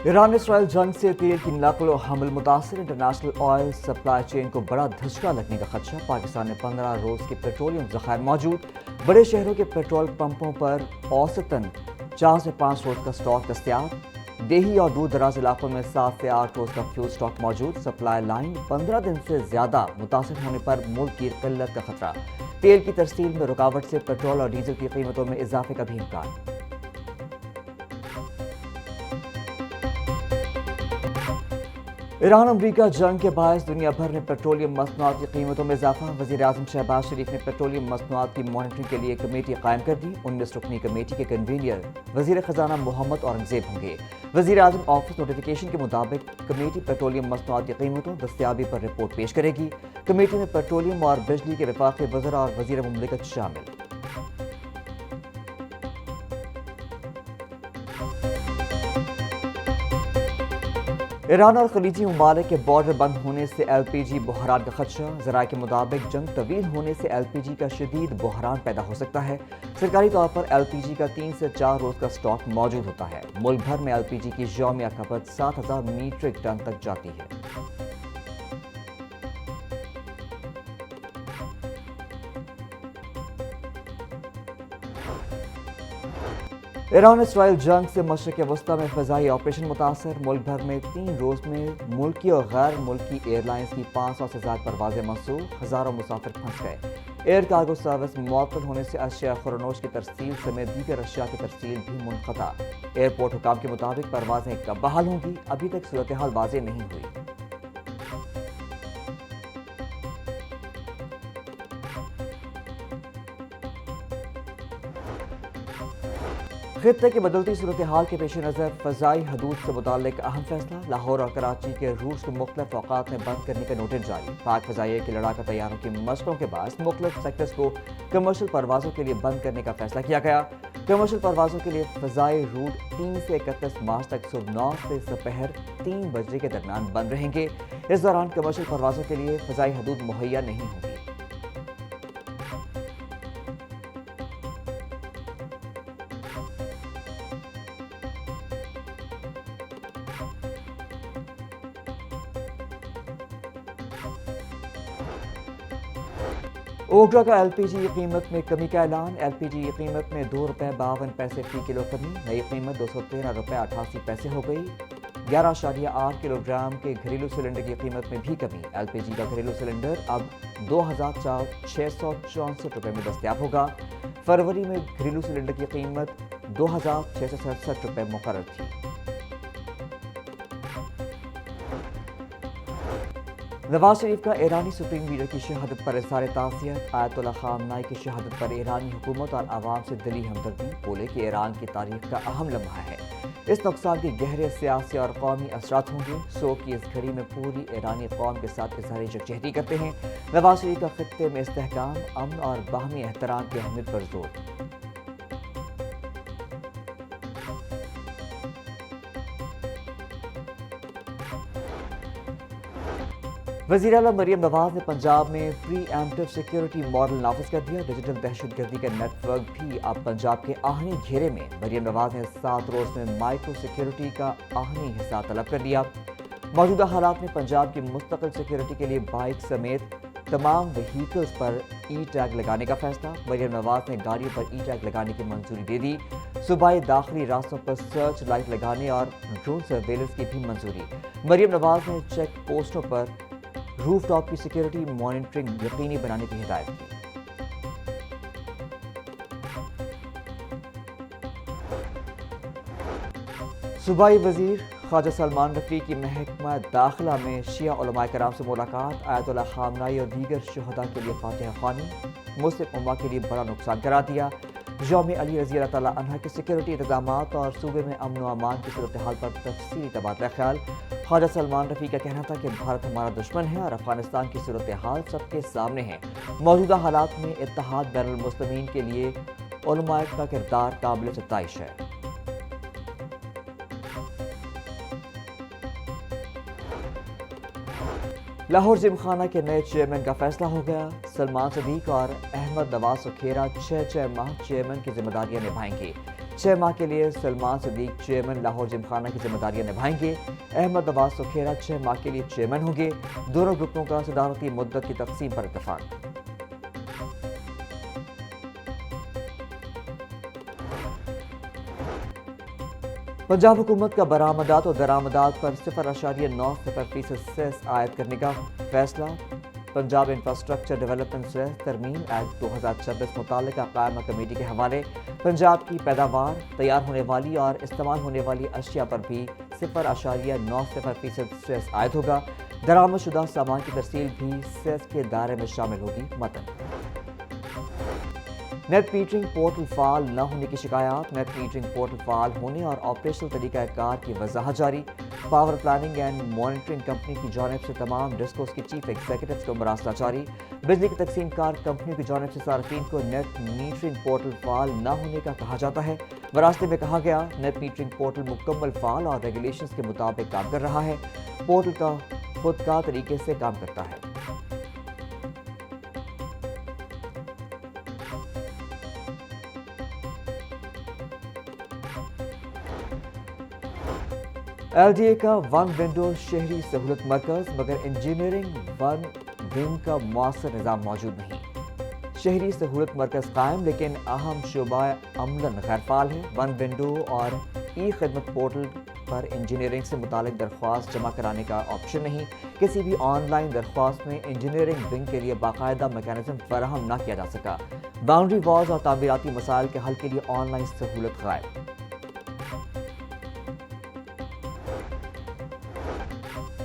Iran Israel जंग से तेल की नकल और हमल मुतासर इंटरनेशनल ऑयल सप्लाई चेन को बड़ा धचका लगने का खदशा। पाकिस्तान में 15 रोज के पेट्रोलियम जखायर मौजूद। बड़े शहरों के पेट्रोल पंपों पर औसतन 4 से 5 रोज का स्टॉक दस्तियाब। देही और दूर दराज इलाकों में 7 से 8 रोज का फ्यूल स्टॉक मौजूद। सप्लाई लाइन 15 दिन से ज्यादा मुतासर होने पर मुल्क की किल्लत का खतरा। तेल की तरसील में रुकावट से पेट्रोल और डीजल की कीमतों में इजाफे का भी इम्कान। ईरान अमरीका जंग के बायस दुनिया भर में पेट्रोलियम मसनूआत की कीमतों में इजाफा। वज़ीर आज़म शहबाज शरीफ ने पेट्रोलियम मसनूआत की मॉनिटरिंग के लिए कमेटी कायम कर दी। 19 रुकनी कमेटी के कन्वीनर वज़ीर ख़जाना मोहम्मद औरंगज़ेब होंगे। वज़ीर आज़म ऑफिस नोटिफिकेशन के मुताबिक कमेटी पेट्रोलियम मसनूआत की कीमतों दस्तियाबी पर रिपोर्ट पेश करेगी। कमेटी में पेट्रोलियम और बिजली के वफाकी वज़रा और वज़ीर मुमलिकत शामिल। ईरान और खलीजी ममालिक के बॉर्डर बंद होने से LPG बहरान का खदशा। ज़राए के मुताबिक जंग तवील होने से LPG का शदीद बहरान पैदा हो सकता है। सरकारी तौर पर LPG का 3 से 4 रोज का स्टॉक मौजूद होता है। मुल्क भर में LPG की यौमिया खपत 7,000 मीट्रिक टन तक जाती है। ईरान इसराइल जंग से मशरक़ वस्ता में फ़ज़ाई ऑपरेशन मुतासर। मुल्क भर में 3 रोज़ में मुल्की और गैर मुल्की एयरलाइंस की 500 से ज़्यादा परवाज़ें मनसूख। हज़ारों मुसाफिर फंस गए। एयर कार्गो सर्विस मुअत्तल होने से अशिया खुरनोश की तरसील समेत दीगर अशिया की तरसील भी मुनक़ता। एयरपोर्ट हुकाम के मुताबिक परवाज़ें कब बहाल होंगी, अभी तक सूरत हाल वाज़ेह नहीं हुई। खित्ते की बदलती सूरत हाल के पेश नज़र फ़ज़ाई हदूद से मुताल्लिक अहम फैसला। लाहौर और कराची के रूस को मुख्तलिफ औक़ात में बंद करने का नोटिस जारी। पाक फ़ज़ाइया के लड़ाका तैयारों की मशक़ों के बाद मुख्तलिफ सेक्टर्स को कमर्शियल परवाज़ों के लिए बंद करने का फैसला किया गया। कमर्शियल परवाज़ों के लिए फ़ज़ाई रूट 3 से 31 मार्च तक सुबह 9 से दोपहर 3 बजे के दरमियान बंद रहेंगे। इस दौरान कमर्शियल परवाज़ों के लिए फ़ज़ाई हदूद मुहैया नहीं होंगी। ओगरा का LPG की कीमत में कमी का ऐलान। LPG की कीमत में 2 रुपये 52 पैसे फी किलो कमी। नई कीमत 213 रुपये 88 पैसे हो गई। 11.8 किलोग्राम के घरेलू सिलेंडर की कीमत में भी कमी। LPG का घरेलू सिलेंडर अब 2,664 रुपये में दस्तयाब होगा। फरवरी में घरेलू सिलेंडर की कीमत 2,667 रुपये मुकर्रर थी। नवाज शरीफ का ईरानी सुप्रीम लीडर की शहादत पर इज़हार ताज़ियत। आयतुल्लाह ख़ामनाई की शहादत पर ईरानी हुकूमत और आवाम से दिली हमदर्दी। बोले कि ईरान की तारीख का अहम लम्हा है। इस नुकसान के गहरे सियासी और कौमी असरात होंगे। सो की इस घड़ी में पूरी ईरानी कौम के साथ इज़हार यकजहती करते हैं। नवाज शरीफ का खित्ते में इस्तेहकाम, अमन और बाहमी एहतराम की अहमियत पर जोर। वज़ीर आला मरियम नवाज ने पंजाब में प्री एम्प्टिव सिक्योरिटी मॉडल नाफिज कर दिया। डिजिटल दहशतगर्दी का नेटवर्क भी अब पंजाब के आहनी घेरे में। मरियम नवाज ने 7 रोज में माइक्रो सिक्योरिटी का आहनी हिस्सा तलब कर लिया। मौजूदा हालात में पंजाब की मुस्तकिल सिक्योरिटी के लिए बाइक समेत तमाम व्हीकल्स पर ई-टैग लगाने का फैसला। मरियम नवाज ने गाड़ियों पर ई-टैग लगाने की मंजूरी दे दी। सूबाई दाखिली रास्तों पर सर्च लाइट लगाने और ड्रोन सर्वेलेंस की भी मंजूरी। मरियम नवाज ने चेक पोस्टों पर रूफ टॉप की सिक्योरिटी मॉनिटरिंग यकीनी बनाने की हिदायत की। सूबाई वजीर ख्वाजा सलमान रफ़ी की महकमा दाखिला में शिया उलमाए कराम से मुलाकात। आयतुल्लाह ख़ामनाई और दीगर शुहदा के लिए फातिहा ख्वानी। मुस्लिम उम्मा के लिए बड़ा नुकसान करा दिया। यौम अली रज़ी अल्लाह तआला अन्हा के सिक्योरिटी इंतजामात और सूबे में अमन व अमान की सूरत हाल पर तफसीली तबादला ख्याल। ख्वाजा सलमान रफ़ी का कहना था कि भारत हमारा दुश्मन है और अफगानिस्तान की सूरत हाल सबके सामने है। मौजूदा हालात में इत्तेहाद बैनुल मुस्लिमीन के लिए उलमाए का किरदार काबिल सताइश है। लाहौर जिमखाना के नए चेयरमैन का फैसला हो गया। सलमान सदीक और अहमद नवाज सुखेरा 6 माह चेयरमैन की जिम्मेदारियां निभाएंगे। 6 माह के लिए सलमान सदीक चेयरमैन लाहौर जिमखाना की जिम्मेदारियां निभाएंगे। अहमद नवाज सुखेरा 6 माह के लिए चेयरमैन होंगे। दोनों ग्रुपों का सदारती मुद्दत की तकसीम पर इत्तेफाक। पंजाब हुकूमत का बरामदात और दरामदात पर 0.90% सेस आयद करने का फैसला। पंजाब इंफ्रास्ट्रक्चर डेवलपमेंट सेस तरमीम एक्ट 2026 मुतालिका कायमा कमेटी के हवाले पंजाब की पैदावार, तैयार होने वाली और इस्तेमाल होने वाली अशिया पर भी 0.90% सेस आयद होगा। दरामदशुदा सामान की तरसील भी सेस के दायरे में शामिल होगी। मतन नेट मीटरिंग पोर्टल फाल न होने की शिकायत। नेट मीटरिंग पोर्टल फाल होने और ऑपरेशनल तरीक़ाकार की वजाहत जारी। Power planning and monitoring company की जानिब से तमाम डिस्कोस की चीफ एग्जीक्यूटिव्स को मरासला जारी। बिजली की तकसीम कार कंपनियों की जानिब से सार्फिन को नेट मीटरिंग पोर्टल फाल न होने का कहा जाता है। मरासले में कहा गया नेट मीटरिंग पोर्टल मुकम्मल फाल और रेगुलेशंस के मुताबिक काम कर रहा है। पोर्टल का खुदकार तरीके से काम करता है। LDA का वन विंडो शहरी सहूलत मरकज, मगर इंजीनियरिंग वन विंग का मौसर निज़ाम मौजूद नहीं। शहरी सहूलत मरकज कायम, लेकिन अहम शोबा अमलन गैर फाल है। वन विंडो और ई खिदमत पोर्टल पर इंजीनियरिंग से मुतालिक दरख्वास्त जमा कराने का ऑप्शन नहीं। किसी भी ऑनलाइन दरख्वास्त में इंजीनियरिंग विंग के लिए बाकायदा मैकेनिज्म फराहम न किया जा सका। बाउंड्री वॉल्स और तामीराती मसाइल के हल के लिए ऑनलाइन सहूलत गायब।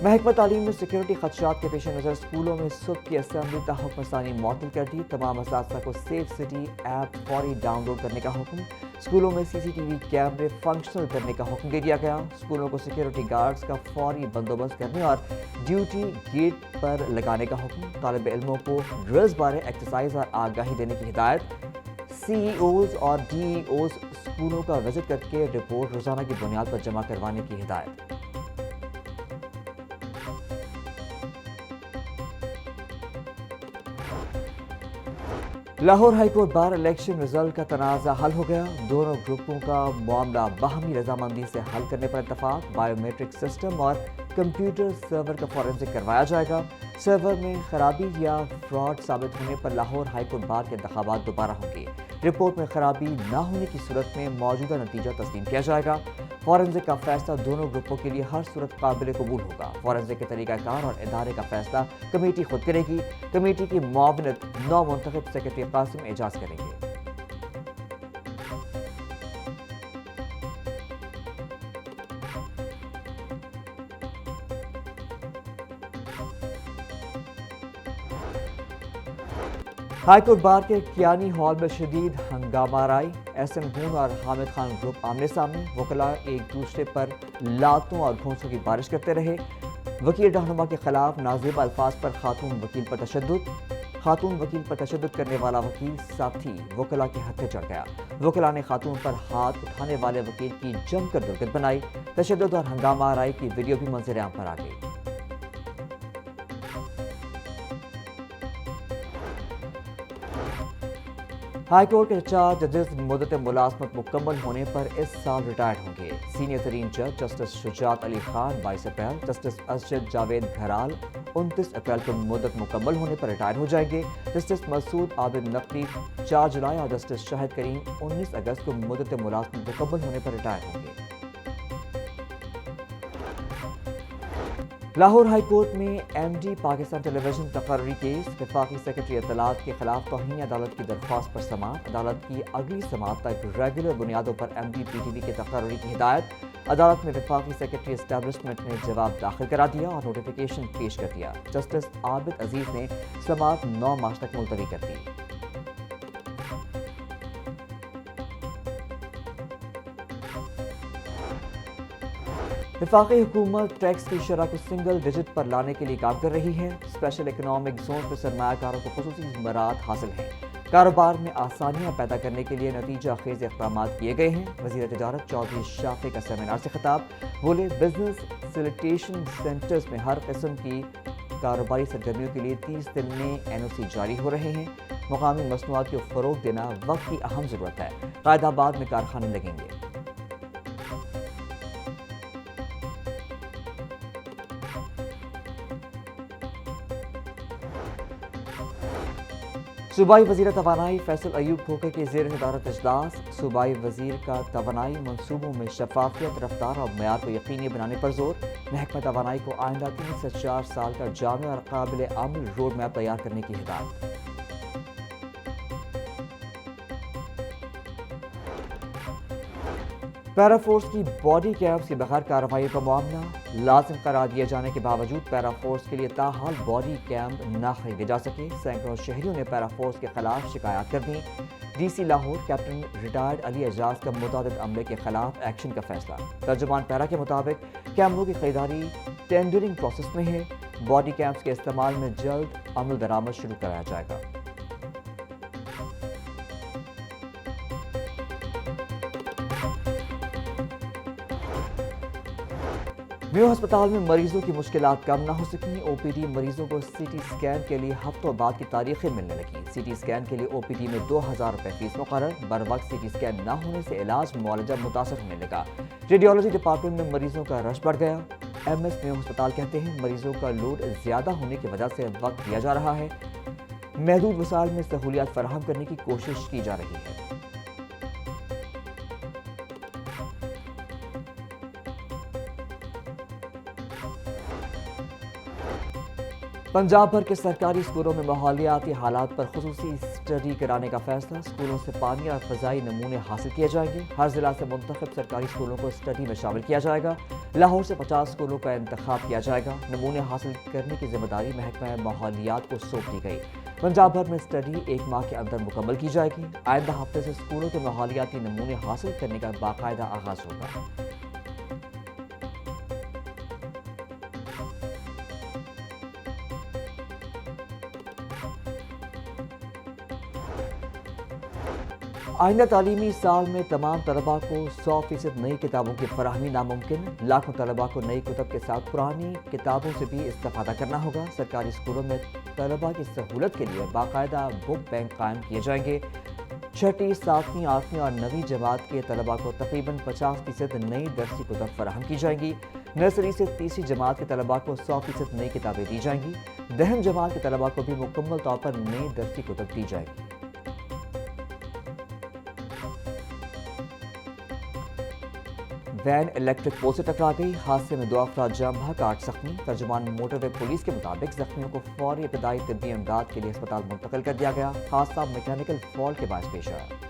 महकमा तालीम में सिक्योरिटी खदशात के पेश नज़र स्कूलों में सुबह की असम्बली तहफ़्फ़ुज़ सानी मुअत्तल कर दी। तमाम असातिज़ा को सेफ सिटी ऐप फौरी डाउनलोड करने का हुक्म। स्कूलों में CCTV कैमरे फंक्शनल करने का हुक्म दे दिया गया। स्कूलों को सिक्योरिटी गार्ड्स का फौरी बंदोबस्त करने और ड्यूटी गेट पर लगाने का हुक्म। तालिब इल्मों को ड्रिल्स बारे एक्सरसाइज और आगाही देने की हिदायत। CEOs और DEOs स्कूलों का विजिट करके रिपोर्ट रोजाना की बुनियाद पर जमा करवाने की हिदायत। Lahore high court bar election result का तनाज़ा हल हो गया। दोनों ग्रुपों का मामला बाहमी रजामंदी से हल करने पर इत्तफाक। बायोमेट्रिक सिस्टम और कंप्यूटर सर्वर का फॉरेंसिक करवाया जाएगा। सर्वर में खराबी या फ्रॉड साबित होने पर लाहौर हाईकोर्ट बार के इंतखाबात दोबारा होंगे। रिपोर्ट में खराबी न होने की सूरत में मौजूदा नतीजा तस्लीम किया जाएगा। फॉरेंसिक का फैसला दोनों ग्रुपों के लिए हर सूरत काबिल कबूल होगा। फॉरेंसिक के तरीक़ाकार और इदारे का फैसला कमेटी खुद करेगी। कमेटी की मुआवनत नौ मुंतखब सेक्रेटरी कासिम एजाज करेंगे। हाईकोर्ट बार के कियानी हॉल में शदीद हंगामा आई। SM गून और हामिद खान ग्रुप आमने सामने। वकला एक दूसरे पर लातों और घूंसों की बारिश करते रहे। वकील रहनुमा के खिलाफ नाज़ेब अल्फाज पर खातून वकील पर तशद्दुद। खातून वकील पर तशद्दुद करने वाला वकील साथी वकला के हत्थे चढ़ गया। वकला ने खातून पर हाथ उठाने वाले वकील की जमकर दुर्गत बनाई। तशद्दुद और हंगामा आराई की वीडियो भी मंजर आम पर आ गई। हाईकोर्ट के 4 जजेस मुद्दत मुलाजमत मुकम्मल होने पर इस साल रिटायर्ड होंगे। सीनियर तरीन जज जस्टिस शुजात अली खान 22 अप्रैल, जस्टिस असजद जावेद घराल 29 अप्रैल को मुद्दत मुकम्मल होने पर रिटायर हो जाएंगे। जस्टिस मसूद आबिद नकवी 4 जुलाई और जस्टिस शाहिद करीम 19 अगस्त को मुद्दत मुलाजमत मुकम्मल होने पर रिटायर होंगे। लाहौर हाई कोर्ट में MD पाकिस्तान टेलीविजन तकर्री केस। वफाकी सेक्रेटरी इत्तलात के खिलाफ तौहीन अदालत की दरख्वास्त पर समाअत। अदालत की अगली समाअत तक रेगुलर बुनियादों पर MD PTV के तकर्री की हिदायत। अदालत में वफाकी सेक्रेटरी एस्टैब्लिशमेंट ने जवाब दाखिल करा दिया और नोटिफिकेशन पेश कर दिया। जस्टिस आबिद अजीज ने समाअत 9 मार्च तक मुलतवी कर दी। वफाकी हुकूमत टैक्स की शरह को सिंगल डिजिट पर लाने के लिए काम कर रही है। स्पेशल इकनॉमिक जोन पर सरमायाकारों को खुसूसी मराहत हासिल हैं। कारोबार में आसानियां पैदा करने के लिए नतीजा खेज इक़दाम किए गए हैं। वज़ीर तिजारत चौधरी शाफी का सेमिनार से खिताब। बोले, बिजनेस फैसिलिटेशन सेंटर्स में हर किस्म की कारोबारी सरगर्मियों के लिए 30 दिन में NOC जारी हो रहे हैं। مقامی مصنوعات کو فروغ دینا وقت کی اہم ضرورت ہے۔ قائد آباد میں کارخانے لگیں گے۔ صوبائی وزیر توانائی فیصل ایوب کھوکھر کے زیر صدارت اجلاس۔ صوبائی وزیر کا توانائی منصوبوں میں شفافیت، رفتار اور معیار کو یقینی بنانے پر زور۔ محکمہ توانائی کو آئندہ 3 سے 4 سال کا جامع اور قابل عمل روڈ میپ تیار کرنے کی ہدایت۔ پیرا فورس کی باڈی کیمپس کے بغیر کارروائی کا معاملہ۔ لازم قرار دیے جانے کے باوجود پیرا فورس کے لیے تاحال باڈی کیمپ نہ خریدے جا سکے۔ سینکڑوں شہریوں نے پیرا فورس کے خلاف شکایات کر دیں۔ D C Lahore captain retired Ali Ijaz کا متعدد عملے کے خلاف ایکشن کا فیصلہ۔ ترجمان پیرا کے مطابق کیمروں کی خریداری ٹینڈرنگ پروسیس میں ہے۔ باڈی کیمپس کے استعمال میں جلد عمل درآمد شروع کرایا جائے گا۔ میو ہسپتال میں مریضوں کی مشکلات کم نہ ہو سکیں۔ او پی ڈی مریضوں کو سی ٹی اسکین کے لیے ہفتوں بعد کی تاریخیں ملنے لگیں۔ سی ٹی اسکین کے لیے او پی ڈی میں 2000 روپے فیس مقرر۔ بر وقت سی ٹی اسکین نہ ہونے سے علاج معالجہ متاثر ہونے لگا۔ ریڈیولوجی ڈپارٹمنٹ میں مریضوں کا رش بڑھ گیا۔ ایم ایس میو ہسپتال کہتے ہیں مریضوں کا لوڈ زیادہ ہونے کی وجہ سے وقت دیا جا رہا ہے۔ محدود وسائل میں سہولیات فراہم کرنے کی کوشش کی جا رہی ہے۔ پنجاب بھر کے سرکاری اسکولوں میں ماحولیاتی حالات پر خصوصی اسٹڈی کرانے کا فیصلہ۔ اسکولوں سے پانی اور فضائی نمونے حاصل کیے جائیں گے۔ ہر ضلع سے منتخب سرکاری اسکولوں کو اسٹڈی میں شامل کیا جائے گا۔ لاہور سے 50 اسکولوں کا انتخاب کیا جائے گا۔ نمونے حاصل کرنے کی ذمہ داری محکمہ ماحولیات کو سونپ دی گئی۔ پنجاب بھر میں اسٹڈی 1 ماہ کے اندر مکمل کی جائے گی۔ آئندہ ہفتے سے اسکولوں کے ماحولیاتی نمونے حاصل کرنے کا باقاعدہ آغاز ہوگا۔ آئندہ تعلیمی سال میں تمام طلباء کو 100% نئی کتابوں کی فراہمی ناممکن۔ لاکھوں طلباء کو نئی کتب کے ساتھ پرانی کتابوں سے بھی استفادہ کرنا ہوگا۔ سرکاری اسکولوں میں طلباء کی سہولت کے لیے باقاعدہ بک بینک قائم کیے جائیں گے۔ 6ٹھی، 7ویں، 8ویں اور 9ویں جماعت کے طلباء کو تقریباً 50% نئی درسی کتب فراہم کی جائیں گی۔ نرسری سے تیسری جماعت کے طلباء کو 100% نئی کتابیں دی جائیں گی۔ 10ویں جماعت کے طلباء کو بھی مکمل طور پر نئی درسی کتب دی جائے گی۔ وین الیکٹرک پول سے ٹکرا گئی۔ حادثے میں 2 افراد جاں بحق، 8 زخمی۔ ترجمان موٹر وے پولیس کے مطابق زخمیوں کو فوری ابتدائی طبی امداد کے لیے ہسپتال منتقل کر دیا گیا۔ حادثہ میکینیکل فالٹ کے باعث پیش آیا۔